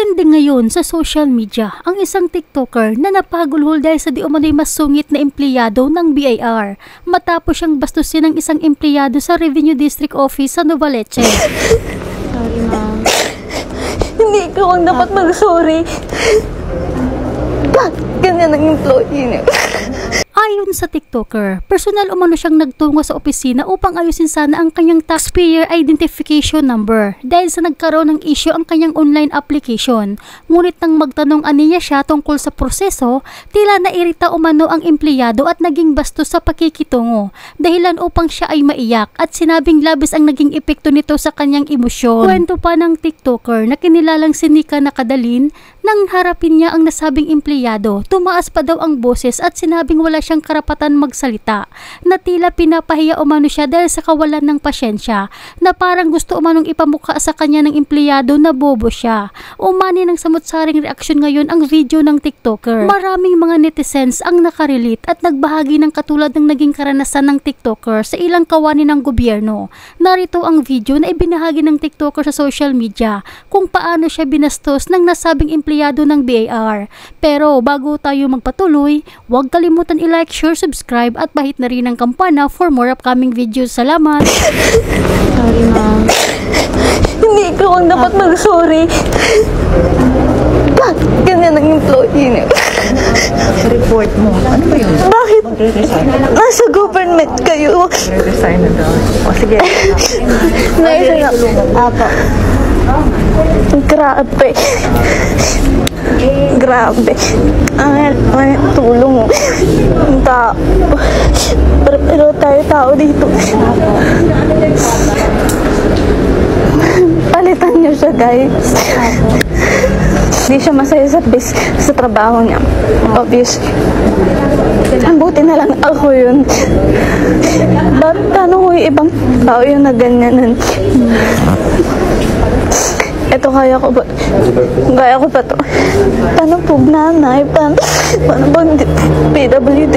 Trending ngayon sa social media ang isang TikToker na napagulhol dahil sa di umano'y masungit na empleyado ng BIR matapos siyang bastusin ng isang empleyado sa Revenue District Office sa Novaliches. Sorry, ma'am. Hindi ikaw ang dapat mag-sorry. Bakit ganyan ang employee niya? Ayon sa TikToker, personal umano siyang nagtungo sa opisina upang ayusin sana ang kanyang taxpayer identification number dahil sa nagkaroon ng issue ang kanyang online application. Ngunit nang magtanong aniya siya tungkol sa proseso, tila nairita umano ang empleyado at naging bastos sa pakikitungo, dahilan upang siya ay maiyak at sinabing labis ang naging epekto nito sa kanyang emosyon. Kwento pa ng TikToker na kinilalang si Nika Nakadalin, nang harapin niya ang nasabing empleyado, tumaas pa daw ang boses at sinabing wala siyang karapatan magsalita, na tila pinapahiya umano siya dahil sa kawalan ng pasyensya, na parang gusto umanong ipamukha sa kanya ng empleyado na bobo siya. Umani ng samut-saring reaksyon ngayon ang video ng TikToker. Maraming mga netizens ang nakarelate at nagbahagi ng katulad ng naging karanasan ng TikToker sa ilang kawani ng gobyerno. Narito ang video na ibinahagi ng TikToker sa social media kung paano siya binastos ng nasabing empleyado ng BIR. Pero bago tayo magpatuloy, huwag kalimutan i-like, share, subscribe at bahit na rin ang kampana for more upcoming videos. Salamat! Sorry, ma'am. Hindi ikaw ang dapat mag-sorry. Bakit ganyan ang employee niya? Report mo. Ano ba yun? Bakit? Magre-resign. Nasa government kayo. Magre-resign na daw. O, sige. Apo. Grabe. Grabe. Ang tulong mo. Ang tao. Pero tayo tao dito. Palitan niyo siya, guys. Hindi siya masaya sa trabaho niya. Obvious. Ang buti na lang ako yun. Paano ko yung ibang tao yung naganyanan? Ito kaya ko ba? Kaya ko pa to. Paano po nanay? Paano bang PWD?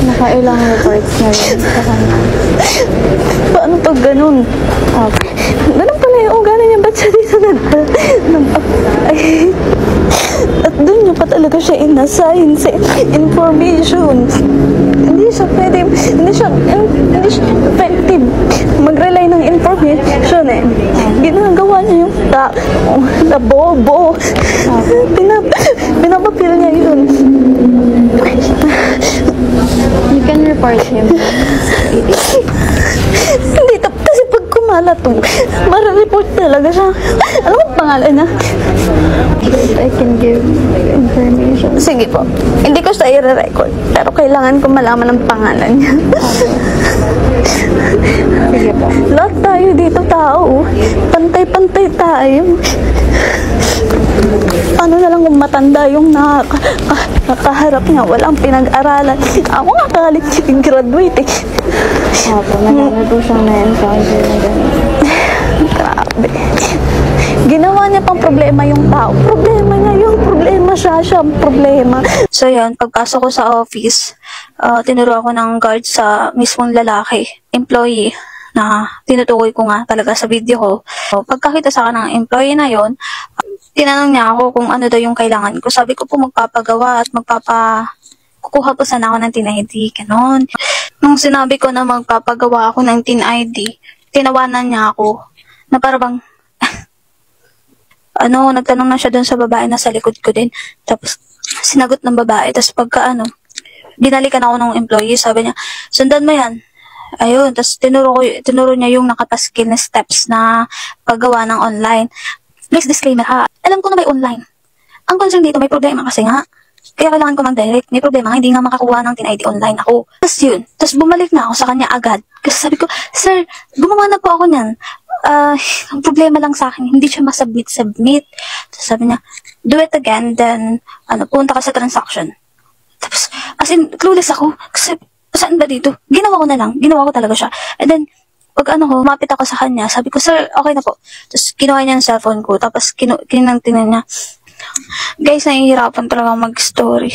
Nakailang reports na yun sa kanya. Paano pag ganun? Okay. Ganun pala yung ugali niya. Ba't siya dito at doon niyo pa talaga siya inassign sa information. Hindi siya effective mag-relay ng information eh. Ginagawa niya yung na bobo. Pinapapil niya yun. You can report him. Hindi, kasi pag kumalat to, mara-report talaga siya. Ano ang pangalan niya? I can give information. Sige po. Hindi ko siya i-record. Pero kailangan ko malaman ang pangalan niya. Sige po. Lahat tayo dito tao. Pantay-pantay tayo. Ano na lang kung matanda yung nakaharap niya. Walang pinag-aralan. Ako nga college graduate eh. Opo, marami po siyang na-encounter na ganun. Grabe. Ginawa niya pang problema yung tao. Problema niya yung problema siya ang problema. So yun, pagpasok ko sa office, tinuro ako ng guard sa mismong lalaki, employee, na tinutukoy ko nga talaga sa video ko. So, pagkakita sa akin ng employee na yon, tinanong niya ako kung ano daw yung kailangan ko. Sabi ko po magpapagawa at kukuha po sana ako ng TIN ID, ganon. Nung sinabi ko na magpapagawa ako ng TIN ID, tinawanan niya ako na parang nagtanong na siya dun sa babae na sa likod ko din. Tapos, sinagot ng babae. Tapos binalikan ako ng employee. Sabi niya, sundan mo yan. Ayun. Tapos, tinuro niya yung nakataskil na steps na paggawa ng online. Please, disclaimer ha. Alam ko na may online. Ang concern dito, may problema kasi nga. Kaya kailangan ko mag-direct. May problema, hindi nga makakuha ng TIN ID online ako. Tapos yun. Tapos bumalik na ako sa kanya agad. Kasi sabi ko, sir, gumawa na po ako niyan. Ang problema lang sa akin, hindi siya masubmit. Tapos sabi niya, do it again, then, punta ka sa transaction. Tapos, as in, clueless ako. Kasi, saan ba dito? Ginawa ko na lang. Ginawa ko talaga siya. And then, pag mapit ako sa kanya, sabi ko, sir, okay na po. Tapos, kinuha niya yung cellphone ko. Tapos, kinangtinan niya. Guys, nahihirapan talaga mag-story.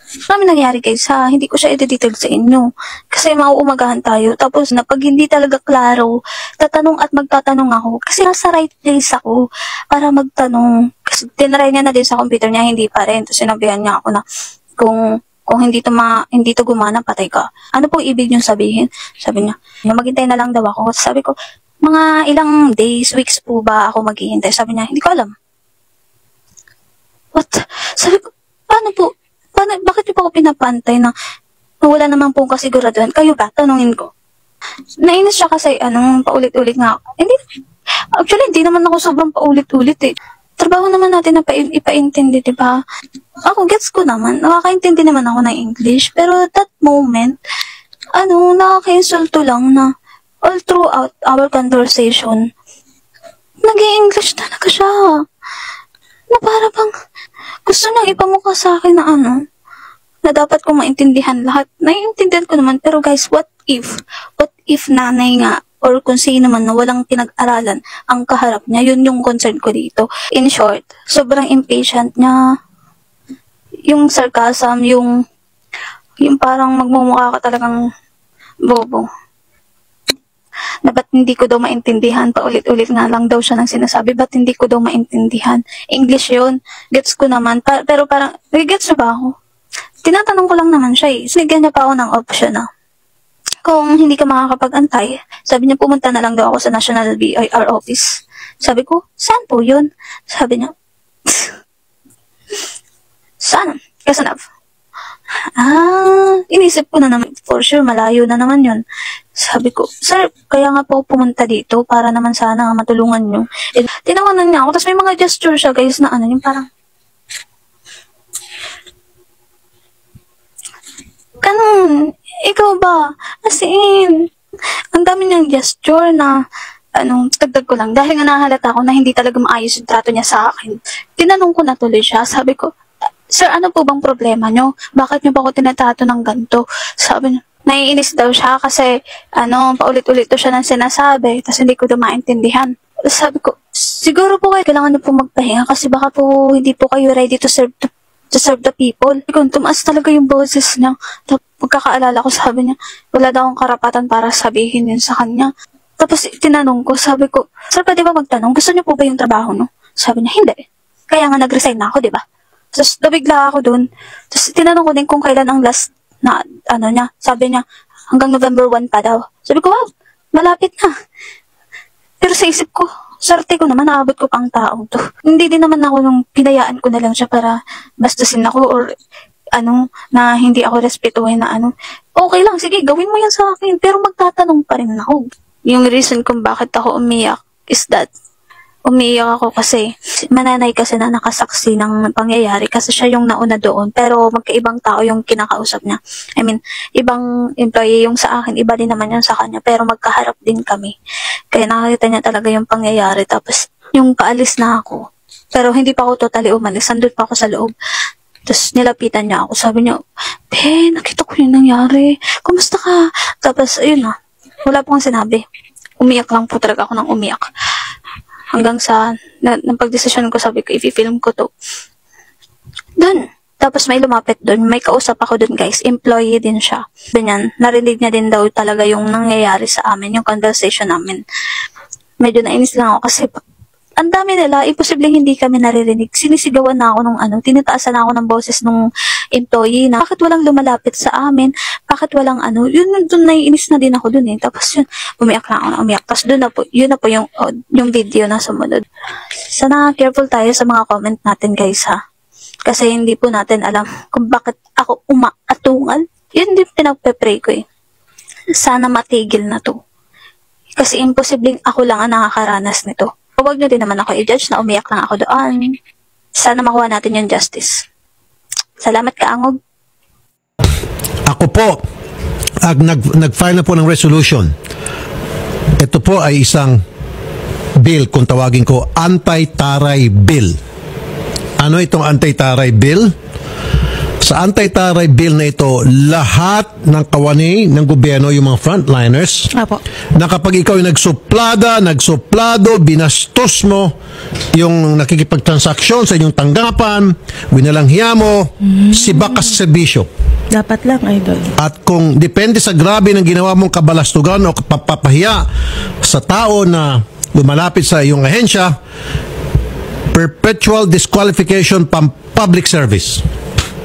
Marami nangyari guys ha, hindi ko siya i-detail sa inyo. Kasi mauumagahan tayo. Tapos na pag hindi talaga klaro, tatanong at magtatanong ako. Kasi nasa right place ako para magtanong. Kasi tinry niya na din sa computer niya, hindi pa rin. Tapos sinabihan niya ako na kung hindi to gumana, patay ka. Ano pong ibig niyong sabihin? Sabi niya, maghintay na lang daw ako. Sabi ko, mga ilang days, weeks po ba ako maghihintay? Sabi niya, hindi ko alam. What? Sabi ko, paano po? Bakit niyo pa ako pinapantay na wala naman pong kasiguraduhan? Kayo ba? Tanungin ko. Nainis siya kasi, paulit-ulit nga ako. Actually, hindi naman ako sobrang paulit-ulit eh. Trabaho naman natin na ipaintindi, diba? Ako, gets ko naman. Nakakaintindi naman ako ng English. Pero that moment, nakaka-insulto lang na all throughout our conversation, nag-i-English talaga siya. Na para bang gusto niyang ipamukha sa akin na na dapat ko maintindihan lahat. Naiintindihan ko naman, pero guys, what if nanay nga, or kung sino man na walang pinag-aralan ang kaharap niya, yun yung concern ko dito. In short, sobrang impatient niya. Yung sarcasm, yung parang magmumukha ka talagang bobo. Na ba't hindi ko daw maintindihan, paulit-ulit nga lang daw siya nang sinasabi, ba't hindi ko daw maintindihan? English yun, gets ko naman, pero parang, gets na ba ako? Tinatanong ko lang naman siya eh, sinigyan niya pa ako ng option na, kung hindi ka makakapag-antay, sabi niya pumunta na lang daw ako sa National BIR office. Sabi ko, saan po yun? Sabi niya, saan? Kasanab. Inisip ko na naman, for sure, malayo na naman yun. Sabi ko, sir, kaya nga po pumunta dito para naman sana matulungan nyo. Tinawanan niya ako, tapos may mga gesture siya, guys, na yung parang, ganun, ikaw ba? As in, ang dami niyang gesture na, dagdag ko lang, dahil nga nahalata ko na hindi talaga maayos yung trato niya sa akin. Tinanong ko na tuloy siya, sabi ko, sir, ano po bang problema nyo? Bakit nyo ba ako tinatrato ng ganito? Sabi niya, naiinis daw siya kasi, paulit-ulit to siya nang sinasabi, tapos hindi ko daw maintindihan. Sabi ko, siguro po kailangan nyo po magpahinga kasi baka po hindi po kayo ready to serve the people. Kung tumaas talaga yung boses niya, tapos pagkakaalala ko, sabi niya, wala daw akong karapatan para sabihin yun sa kanya. Tapos tinanong ko, sabi ko, sir, pwede ba magtanong? Gusto niyo po ba yung trabaho, no? Sabi niya, hindi. Kaya nga nag-resign na ako, di ba? Tapos nabigla ako dun. Tapos tinanong ko din kung kailan ang last na niya. Sabi niya, hanggang November 1 pa daw. Sabi ko, wow, malapit na. Pero sa isip ko, swerte ko naman, naabot ko pang taong to. Hindi din naman ako nung pinayaan ko na lang siya para bastusin ako or na hindi ako respetuhin na okay lang, sige, gawin mo yan sa akin. Pero magtatanong pa rin ako. Yung reason kung bakit ako umiyak is that umiiyak ako kasi mananay kasi na nakasaksi ng pangyayari kasi siya yung nauna doon pero magkaibang tao yung kinakausap niya. I mean, ibang employee yung sa akin, iba din naman yung sa kanya pero magkaharap din kami. Kaya nakakita niya talaga yung pangyayari tapos yung paalis na ako. Pero hindi pa ako totally umalis, nandun pa ako sa loob. Tapos nilapitan niya ako, sabi niya, nakita ko yung nangyari. Kumusta ka? Tapos ayun wala po akong sinabi. Umiyak lang po talaga ako ng umiyak. Hanggang sa, ng pagdesisyon ko, sabi ko, i-film ko to. Doon. Tapos may lumapit doon. May kausap ako doon, guys. Employee din siya. Ganyan. Narinig niya din daw talaga yung nangyayari sa amin, yung conversation namin. Medyo nainis lang ako kasi ang dami nila, imposibleng hindi kami naririnig. Sinisigawan na ako nung tinitaasan na ako ng boses nung employee na bakit walang lumalapit sa amin, bakit walang yun doon naiinis na din ako doon eh. Tapos yun, umiyak lang ako na umiyak. Tapos doon na po, yun na po yung video na sumunod. Sana careful tayo sa mga comment natin guys ha. Kasi hindi po natin alam kung bakit ako umaatungal. Yun din pinagpe-pray ko eh. Sana matigil na to. Kasi imposibleng ako lang ang nakakaranas nito. Huwag nyo din naman ako i-judge na umiyak lang ako doon. Sana makuha natin yung justice. Salamat ka, Angog. Ako po, nag-file na po ng resolution. Ito po ay isang bill, kung tawagin ko, anti-taray bill. Ano itong anti-taray bill? Sa anti-taray bill na ito, lahat ng kawani ng gobyerno, yung mga frontliners, Apo. na kapag ikaw yung nagsuplado, binastos mo yung nakikipagtransaksyon sa inyong tanggapan, winalanghiya mo, sibak ka sa serbisyo. Dapat lang, idol. At kung depende sa grabe ng ginawa mong kabalastugan o papahiya sa tao na lumalapit sa iyong ahensya, perpetual disqualification from public service.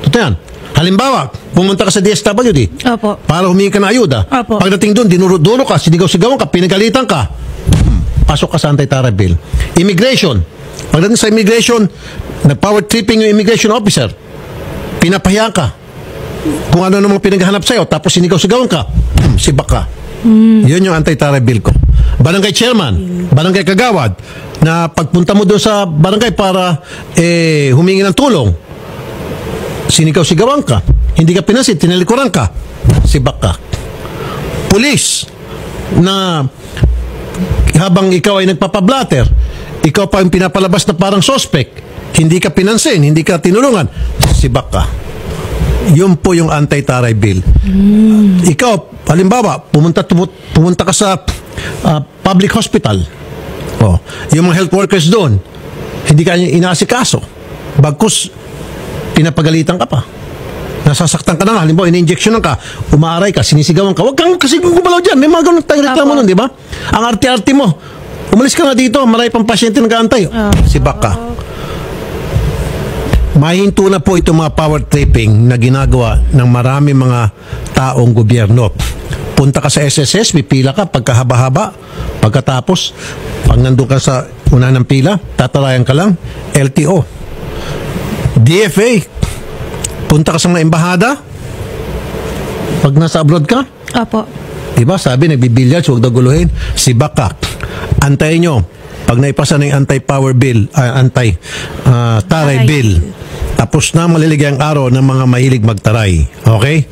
Ito yan. Halimbawa, pumunta ka sa DSWD Opo. para humingi ka ng ayuda. Opo. Pagdating doon, dinuro-duro ka, sinigaw-sigawan ka, pinagalitan ka, pasok ka sa anti-taray bill. Immigration. Pagdating sa immigration, nag-power tripping yung immigration officer. Pinapahiya ka. Kung ano namang pinaghahanap sa'yo, tapos sinigaw-sigawan ka, sibak ka. Yun yung anti-taray bill ko. Barangay chairman, barangay kagawad, na pagpunta mo doon sa barangay para humingi ng tulong, sinigaw-sigawan ka, hindi ka pinasid, tinalikuran ka, sibak ka. Pulis, na habang ikaw ay nagpapablatter, ikaw pa yung pinapalabas na parang suspect, hindi ka pinansin, hindi ka tinulungan, sibak ka. Yun po yung anti-taray bill. Ikaw, halimbawa, pumunta ka sa public hospital. Oh, yung mga health workers doon, hindi ka inaasikaso. Bagkus, pinapagalitan ka pa. Nasasaktan ka na nga. Halimbawa, in-injectionan ka, umaaray ka, sinisigawan ka. Huwag kang kasi gumalaw dyan. May mga ganun tayong reklamo nun, di ba? Ang arte-arte mo. Umalis ka nga dito, marami pang pasyente nag-aantay. Sibak ka. Mahinto na po itong mga power tripping na ginagawa ng marami mga taong gobyerno. Punta ka sa SSS, pipila ka, pagkahaba-haba, pagkatapos, pag nandun ka sa una ng pila, tatalayan ka lang, LTO. DFA, punta ka sa mga embahada, pag nasa abroad ka, Opo. diba, sabi, nagbibilyards, huwag daw guluhin, sibak ka. Antayin nyo, pag naipasa na yung anti-power bill, anti-taray bill, tapos na maliligay ang araw ng mga mahilig magtaray. Okay?